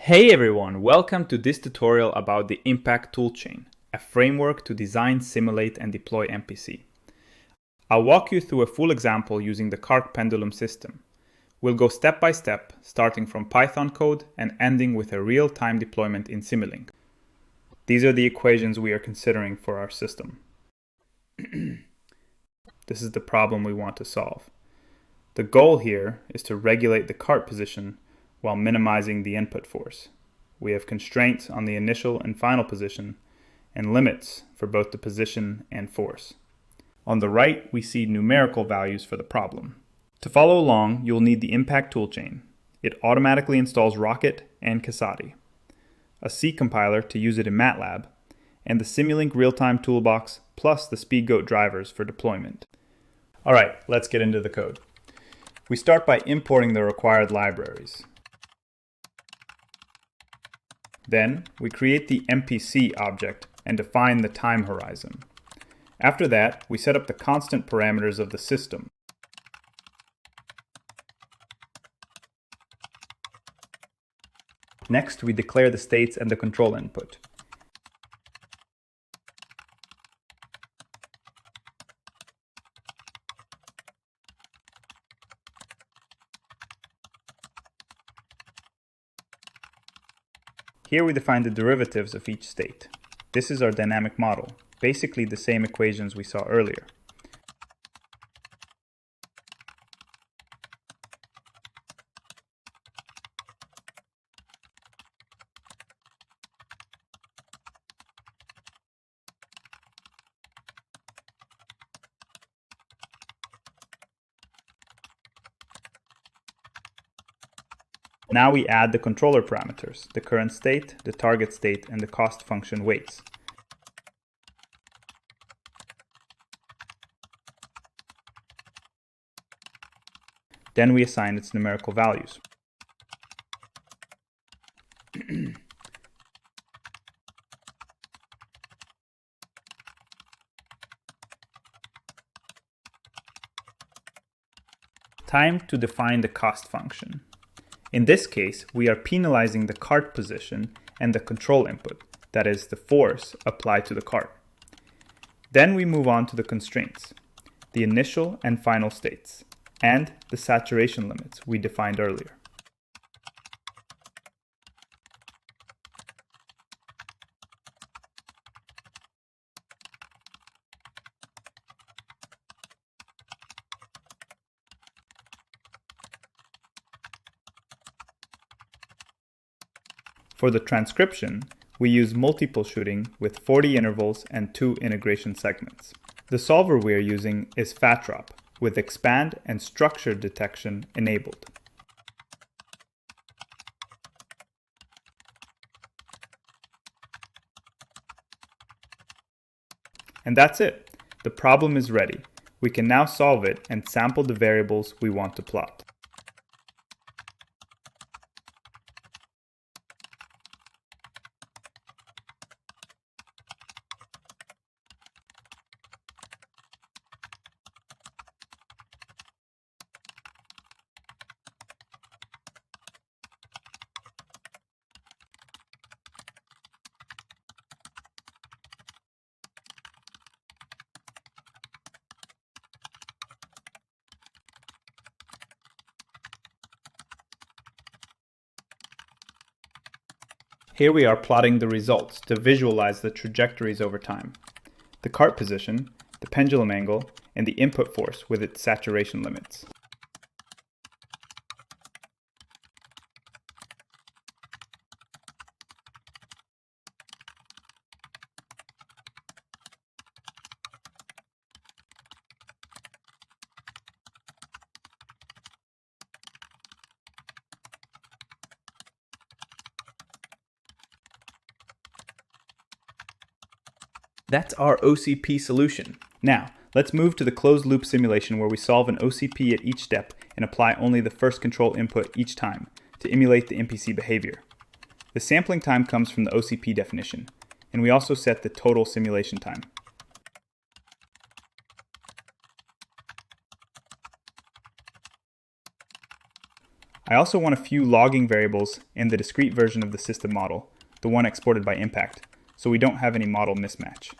Hey everyone, welcome to this tutorial about the Impact toolchain, a framework to design, simulate, and deploy MPC. I'll walk you through a full example using the cart-pendulum system. We'll go step by step, starting from Python code and ending with a real-time deployment in Simulink. These are the equations we are considering for our system. This is the problem we want to solve. The goal here is to regulate the cart position while minimizing the input force. We have constraints on the initial and final position and limits for both the position and force. On the right, we see numerical values for the problem. To follow along, you'll need the Impact toolchain. It automatically installs Rocket and Casati, a C compiler to use it in MATLAB, and the Simulink real-time toolbox plus the Speedgoat drivers for deployment. Alright, let's get into the code. We start by importing the required libraries. Then, we create the MPC object and define the time horizon. After that, we set up the constant parameters of the system. Next, we declare the states and the control input. Here we define the derivatives of each state. This is our dynamic model, basically the same equations we saw earlier. Now we add the controller parameters, the current state, the target state, and the cost function weights. Then we assign its numerical values. Time to define the cost function. In this case, we are penalizing the cart position and the control input, that is, the force applied to the cart. Then we move on to the constraints, the initial and final states, and the saturation limits we defined earlier. For the transcription, we use multiple shooting with 40 intervals and 2 integration segments. The solver we are using is FATROP with expand and structure detection enabled. And that's it. The problem is ready. We can now solve it and sample the variables we want to plot. Here we are plotting the results to visualize the trajectories over time. The cart position, the pendulum angle, and the input force with its saturation limits. That's our OCP solution. Now, let's move to the closed loop simulation where we solve an OCP at each step and apply only the first control input each time to emulate the MPC behavior. The sampling time comes from the OCP definition, and we also set the total simulation time. I also want a few logging variables and the discrete version of the system model, the one exported by impact, so we don't have any model mismatch.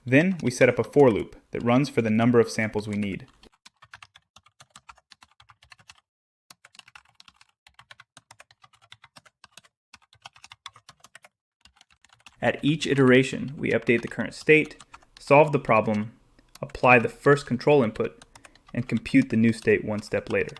Then we set up a for loop that runs for the number of samples we need. At each iteration, we update the current state, solve the problem, apply the first control input, and compute the new state one step later.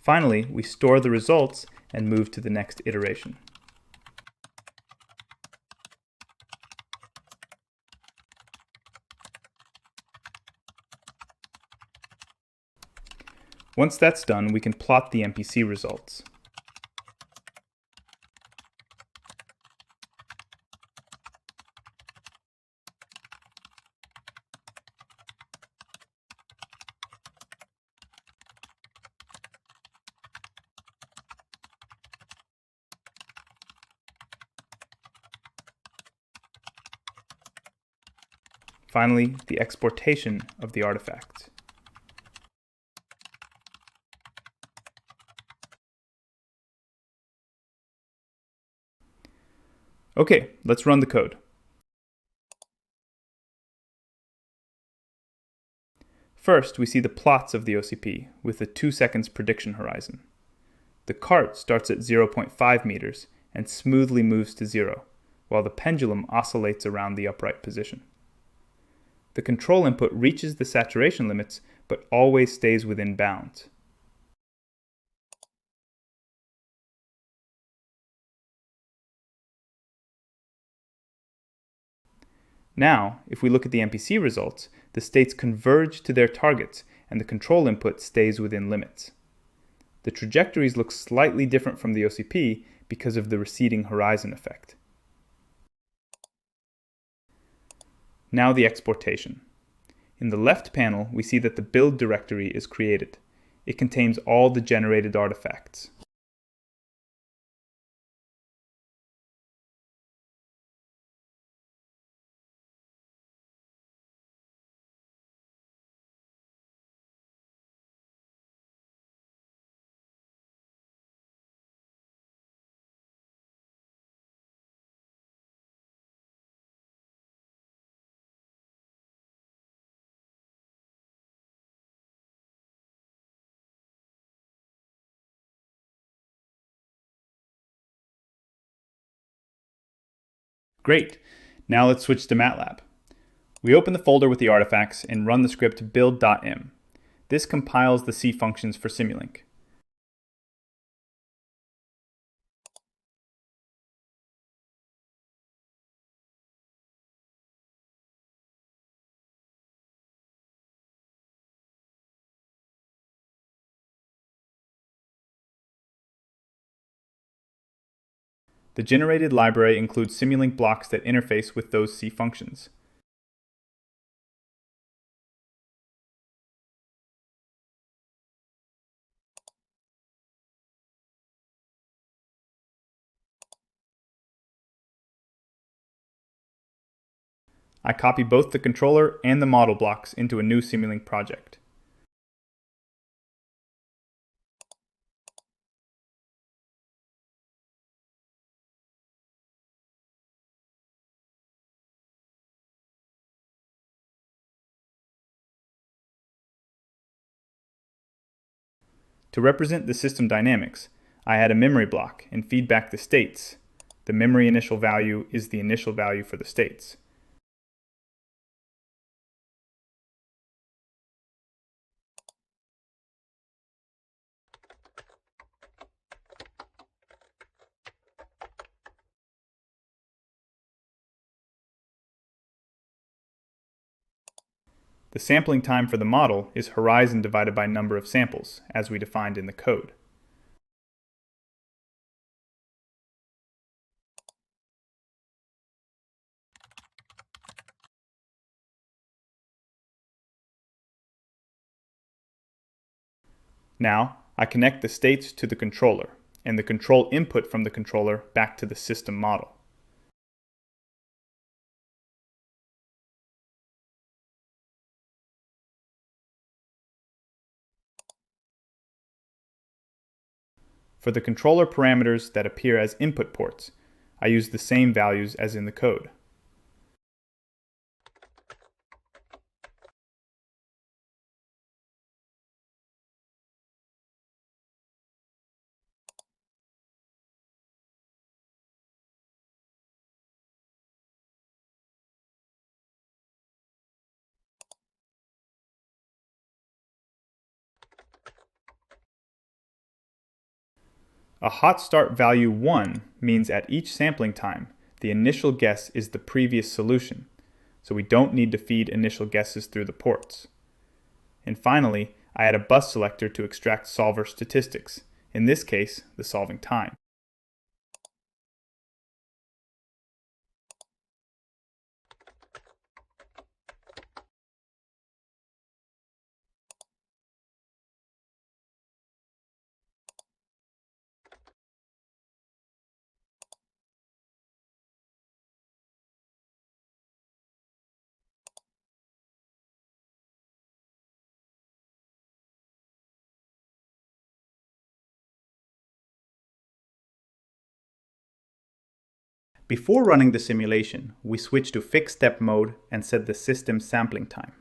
Finally, we store the results and move to the next iteration. Once that's done, we can plot the MPC results. Finally, the exportation of the artifacts. Okay, let's run the code. First, we see the plots of the OCP with a 2 seconds prediction horizon. The cart starts at 0.5 meters and smoothly moves to 0, while the pendulum oscillates around the upright position. The control input reaches the saturation limits, but always stays within bounds. Now, if we look at the MPC results, the states converge to their targets and the control input stays within limits. The trajectories look slightly different from the OCP because of the receding horizon effect. Now the exportation. In the left panel, we see that the build directory is created. It contains all the generated artifacts. Great. Now let's switch to MATLAB. We open the folder with the artifacts and run the script build.m. This compiles the C functions for Simulink. The generated library includes Simulink blocks that interface with those C functions. I copy both the controller and the model blocks into a new Simulink project. To represent the system dynamics, I add a memory block and feed back the states. The memory initial value is the initial value for the states. The sampling time for the model is horizon divided by number of samples, as we defined in the code. Now, I connect the states to the controller, and the control input from the controller back to the system model. For the controller parameters that appear as input ports, I use the same values as in the code. A hot start value 1 means at each sampling time, the initial guess is the previous solution, so we don't need to feed initial guesses through the ports. And finally, I add a bus selector to extract solver statistics, in this case, the solving time. Before running the simulation, we switch to fixed step mode and set the system sampling time.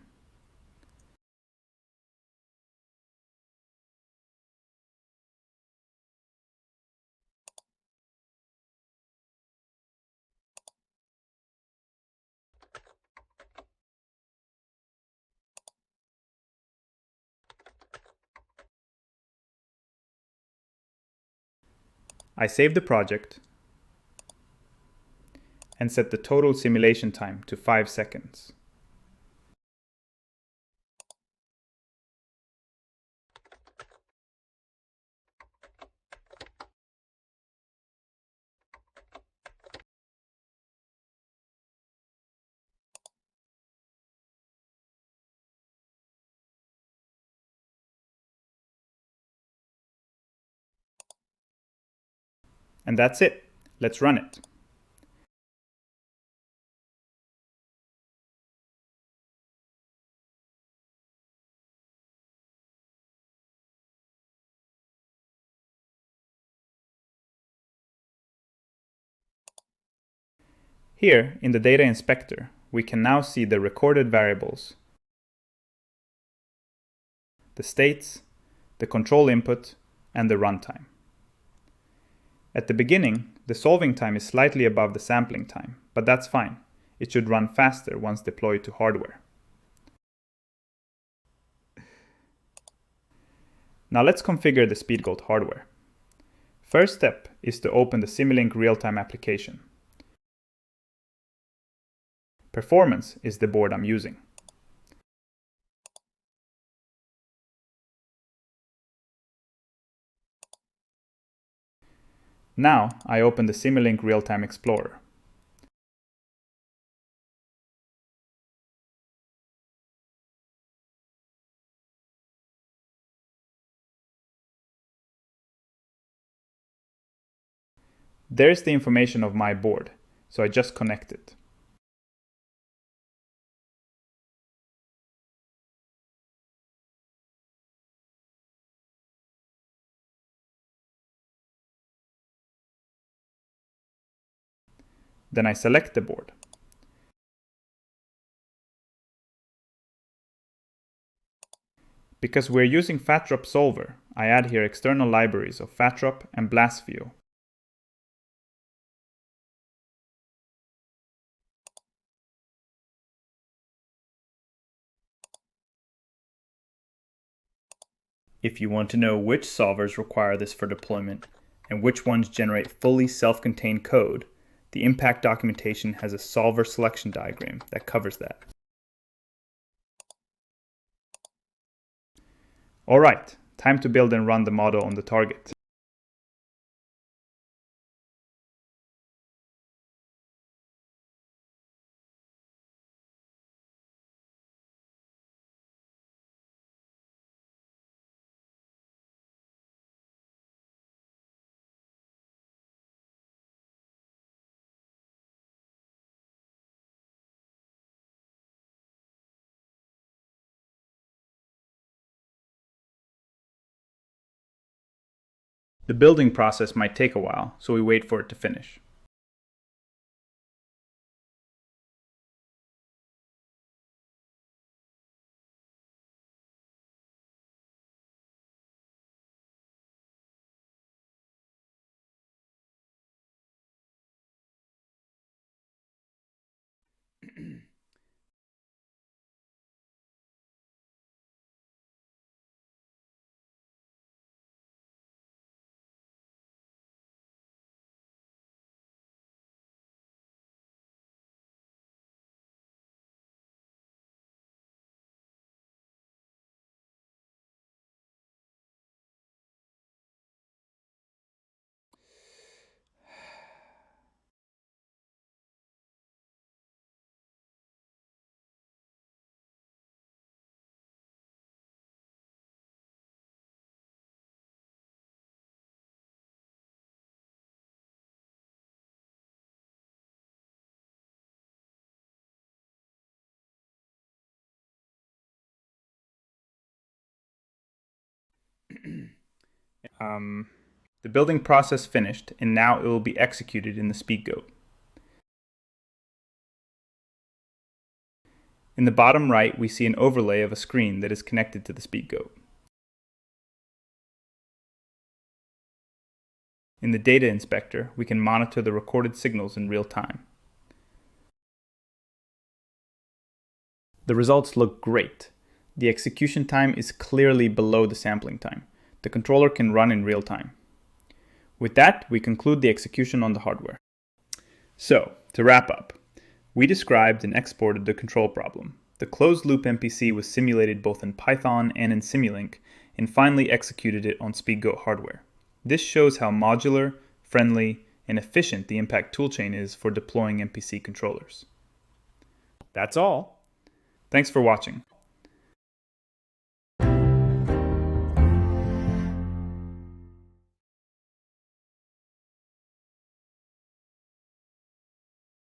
I save the project and set the total simulation time to 5 seconds. And that's it. Let's run it. Here, in the Data Inspector, we can now see the recorded variables, the states, the control input, and the runtime. At the beginning, the solving time is slightly above the sampling time, but that's fine. It should run faster once deployed to hardware. Now let's configure the Speedgoat hardware. First step is to open the Simulink real-time application. Performance is the board I'm using. Now I open the Simulink Real-Time Explorer. There's the information of my board, so I just connect it. Then I select the board. Because we're using FATDROP Solver, I add here external libraries of FATDROP and BLASTView. If you want to know which solvers require this for deployment and which ones generate fully self-contained code, the impact documentation has a solver selection diagram that covers that. Alright, time to build and run the model on the target. The building process might take a while, so we wait for it to finish. The building process finished, and now it will be executed in the Speedgoat. In the bottom right, we see an overlay of a screen that is connected to the Speedgoat. In the Data Inspector, we can monitor the recorded signals in real time. The results look great. The execution time is clearly below the sampling time. The controller can run in real time. With that, we conclude the execution on the hardware. So, to wrap up, we described and exported the control problem. The closed-loop MPC was simulated both in Python and in Simulink, and finally executed it on Speedgoat hardware. This shows how modular, friendly, and efficient the Impact toolchain is for deploying MPC controllers. That's all. Thanks for watching.